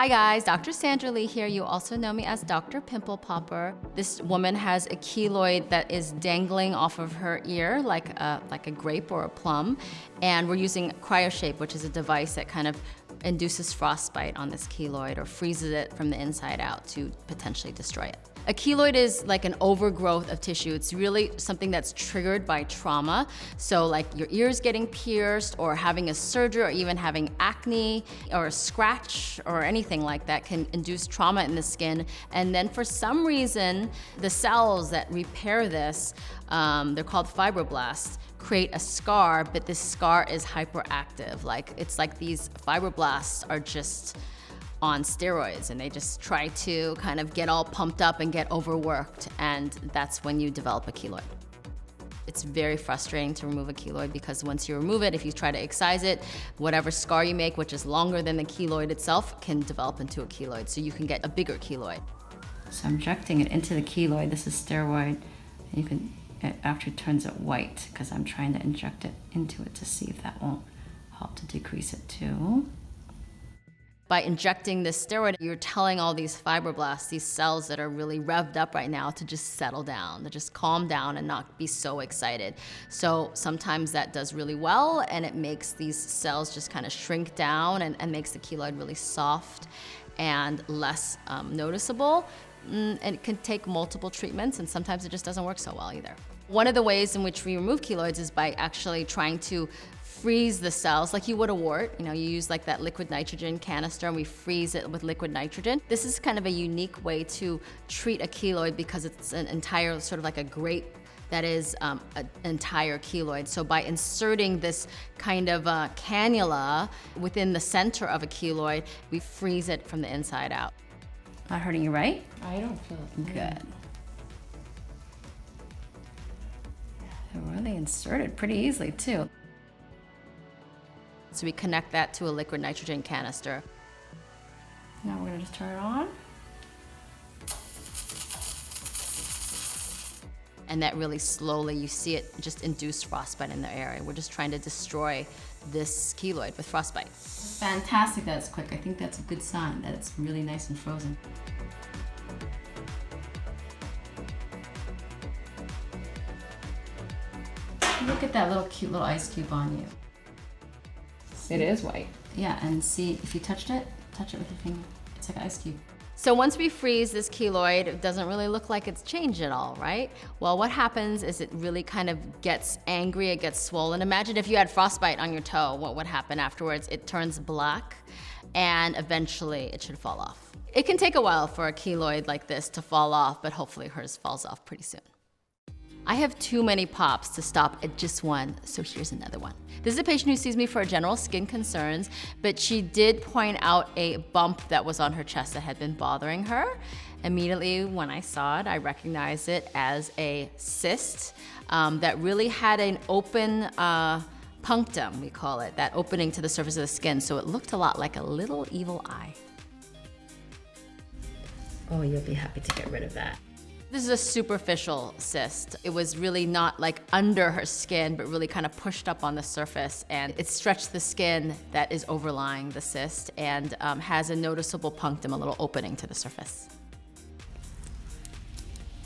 Hi guys, Dr. Sandra Lee here. You also know me as Dr. Pimple Popper. This woman has a keloid that is dangling off of her ear like a grape or a plum. And we're using CryoShape, which is a device that kind of induces frostbite on this keloid or freezes it from the inside out to potentially destroy it. A keloid is like an overgrowth of tissue. It's really something that's triggered by trauma. So like your ears getting pierced or having a surgery or even having acne or a scratch or anything like that can induce trauma in the skin. And then for some reason, the cells that repair this, they're called fibroblasts, create a scar, but this scar is hyperactive. It's like these fibroblasts are just on steroids and they just try to kind of get all pumped up and get overworked, and that's when you develop a keloid. It's very frustrating to remove a keloid because once you remove it, if you try to excise it, whatever scar you make, which is longer than the keloid itself, can develop into a keloid, so you can get a bigger keloid. So I'm injecting it into the keloid. This is steroid. And you can, after it turns it white, because I'm trying to inject it into it to see if that won't help to decrease it too. By injecting this steroid, you're telling all these fibroblasts, these cells that are really revved up right now, to just settle down, to just calm down and not be so excited. So sometimes that does really well, and it makes these cells just kind of shrink down and makes the keloid really soft and less noticeable. And it can take multiple treatments, and sometimes it just doesn't work so well either. One of the ways in which we remove keloids is by actually trying to freeze the cells like you would a wart. You use like that liquid nitrogen canister and we freeze it with liquid nitrogen. This is kind of a unique way to treat a keloid because it's an entire, sort of like a grape that is an entire keloid. So by inserting this kind of cannula within the center of a keloid, we freeze it from the inside out. Not hurting you, right? I don't feel it. Good. They're really inserted pretty easily too. So we connect that to a liquid nitrogen canister. Now we're gonna just turn it on. And that really slowly, you see it just induce frostbite in the area. We're just trying to destroy this keloid with frostbite. Fantastic that it's quick. I think that's a good sign that it's really nice and frozen. Look at that little cute little ice cube on you. It is white. Yeah, and see, if you touch it with your finger. It's like an ice cube. So once we freeze this keloid, it doesn't really look like it's changed at all, right? Well, what happens is it really kind of gets angry, it gets swollen. Imagine if you had frostbite on your toe, what would happen afterwards? It turns black, and eventually it should fall off. It can take a while for a keloid like this to fall off, but hopefully hers falls off pretty soon. I have too many pops to stop at just one, so here's another one. This is a patient who sees me for general skin concerns, but she did point out a bump that was on her chest that had been bothering her. Immediately when I saw it, I recognized it as a cyst that really had an open punctum, we call it, that opening to the surface of the skin, so it looked a lot like a little evil eye. Oh, you'll be happy to get rid of that. This is a superficial cyst. It was really not like under her skin, but really kind of pushed up on the surface, and it stretched the skin that is overlying the cyst and has a noticeable punctum, a little opening to the surface.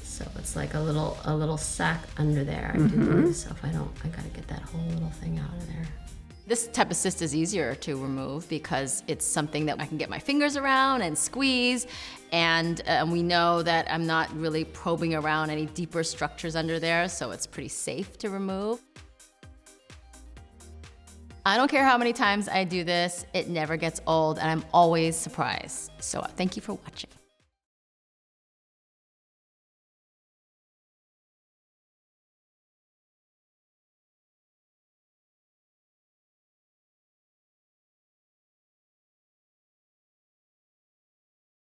So it's like a little sac under there. I do believe so. If I gotta get that whole little thing out of there. This type of cyst is easier to remove because it's something that I can get my fingers around and squeeze, and we know that I'm not really probing around any deeper structures under there, so it's pretty safe to remove. I don't care how many times I do this, it never gets old, and I'm always surprised. So thank you for watching.